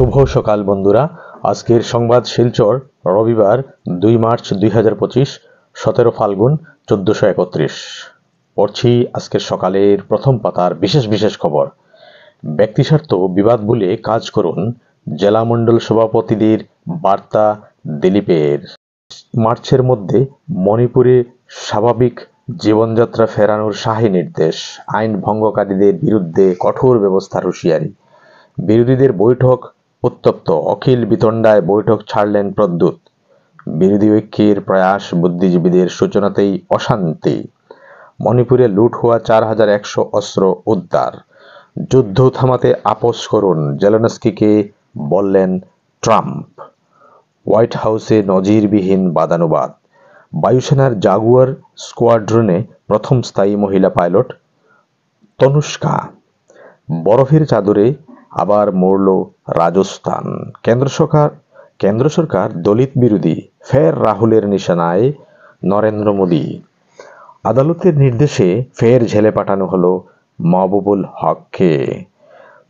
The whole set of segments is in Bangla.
শুভ সকাল বন্ধুরা। আজকের সংবাদ শিলচর, রবিবার 2 মার্চ 2025, 17 ফাল্গুন 1431। পড়ছি আজকের সকালের প্রথম পাতার বিশেষ বিশেষ খবর। ব্যক্তিস্বার্থ বিবাদ ভুলে কাজ করুন, জেলা মণ্ডল সভাপতিদের বার্তা দিলীপের। মার্চের মধ্যে মণিপুরে স্বাভাবিক জীবনযাত্রা ফেরানোর শাহী নির্দেশ, আইন ভঙ্গকারীদের বিরুদ্ধে কঠোর ব্যবস্থার হুঁশিয়ারি। বিরোধীদের বৈঠক উত্তপ্ত, অখিল বিতণ্ডায় বৈঠক ছাড়লেন প্রদ্যুৎ। বিরোধী ঐক্যের প্রয়াস, বুদ্ধিজীবীদের সূচনাতেই অশান্তি। মণিপুরে লুট হওয়া 4100 অস্ত্র উদ্ধার। যুদ্ধ থামাতে আপোস করুন, জেলেনস্কিকে বললেন ট্রাম্প। হোয়াইট হাউসে নজিরবিহীন বাদানুবাদ। বায়ুসেনার জাগুয়ার স্কোয়াড্রনে প্রথম স্থায়ী মহিলা পাইলট তনুষ্কা। বরফের চাদরে আবার মরল রাজস্থান। কেন্দ্র সরকার দলিত বিরোধী, ফের রাহুলের নিশানায় নরেন্দ্র মোদী। আদালতের নির্দেশে ফের জেলে পাঠানো হলো মাহবুবুল হককে।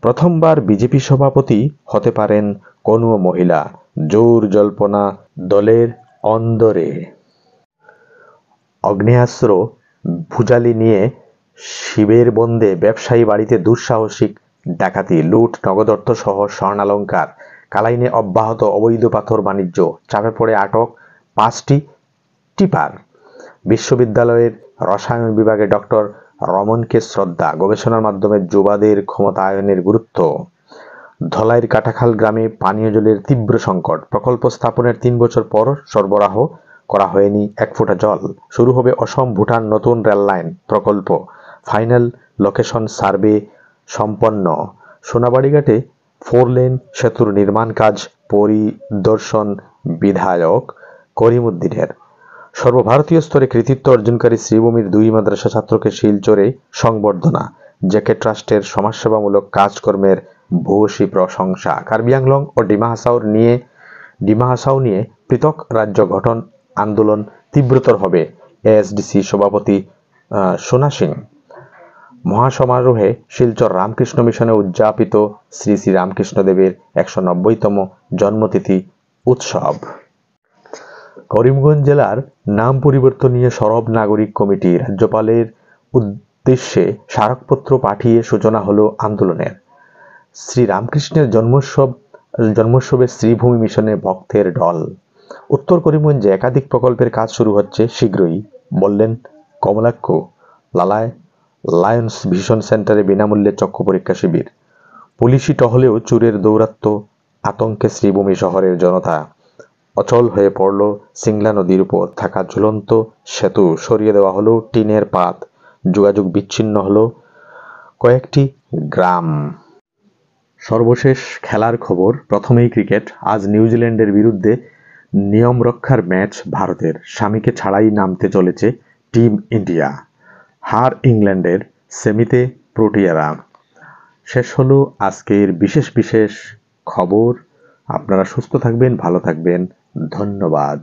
প্রথমবার বিজেপি সভাপতি হতে পারেন কোনো মহিলা, জোর জল্পনা দলের অন্দরে। আগ্নেয়াস্ত্র ভুজালি নিয়ে শিবের বন্দে ব্যবসায়ী বাড়িতে দুঃসাহসিক ডাকাতি, লুট, নগদ অর্থ সহ স্বর্ণালংকার। কালাইনে অব্যাহত অবৈধ পাথর বাণিজ্য, চাপে পড়ে আটক 5টি টিপার। বিশ্ববিদ্যালয়ের রসায়ন বিভাগে ডক্টর রমনকে শ্রদ্ধা, গবেষণার মাধ্যমে যুবাদের ক্ষমতায়নের গুরুত্ব। ধলাইয়ের কাটাখাল গ্রামে পানীয় জলের তীব্র সংকট, প্রকল্প স্থাপনের 3 বছর পর সরবরাহ করা হয়নি 1 ফোঁটা জল। শুরু হবে অসম ভুটান নতুন রেললাইন প্রকল্প, ফাইনাল লোকেশন সার্ভে সম্পন্ন। সোনাবাড়িঘাটে 4 লেন সেতুর নির্মাণ কাজ পরিদর্শন বিধায়ক করিমউদ্দিনের। সর্বভারতীয় স্তরে কৃতিত্ব অর্জনকারী শ্রীভূমির 2 মাদ্রাসা ছাত্রকে শিলচরে সংবর্ধনা। জেকে ট্রাস্টের সমাজসেবামূলক কাজকর্মের ভূয়সী প্রশংসা। কার্বি আংলং ও ডিমা হাসাও নিয়ে পৃথক রাজ্য গঠন আন্দোলন তীব্রতর হবে, এএসডিসি সভাপতি সোনা সিং। মহাসমারোহে শিলচর রামকৃষ্ণ মিশনে উদযাপিত শ্রী শ্রী রামকৃষ্ণদেবের 190তম জন্মতিথি উৎসব। করিমগঞ্জ জেলার নাম পরিবর্তন নিয়ে সরব নাগরিক কমিটি, রাজ্যপালের উদ্দেশ্যে স্মারকপত্র পাঠিয়ে সূচনা হলো আন্দোলনের। শ্রী রামকৃষ্ণের জন্মোৎসবে শ্রীভূমি মিশনে ভক্তের ঢল। উত্তর করিমগঞ্জে একাধিক প্রকল্পের কাজ শুরু হচ্ছে শীঘ্রই, বললেন কমলাক্ষ। লালায় লায়ন্স ভিশন সেন্টারে বিনামূল্যে চক্ষু পরীক্ষা শিবির। পুলিশি টহলেও চোরের দৌরাত্ম্য, আতঙ্কে শ্রীভূমি শহরের জনতা। অচল হয়ে পড়ল সিংলা নদীর উপর থাকা ঝুলন্ত সেতু, সরিয়ে দেওয়া হলো টিনের পাত। যোগাযোগ বিচ্ছিন্ন হলো কয়েকটি গ্রাম। সর্বশেষ খেলার খবর, প্রথমেই ক্রিকেট। আজ নিউজিল্যান্ডের বিরুদ্ধে নিয়ম রক্ষার ম্যাচ ভারতের, স্বামীকে ছাড়াই নামতে চলেছে টিম ইন্ডিয়া। হার ইংল্যান্ডের, সেমিতে প্রোটিয়ারা। শেষ হলো আজকের বিশেষ বিশেষ খবর। আপনারা সুস্থ থাকবেন, ভালো থাকবেন, ধন্যবাদ।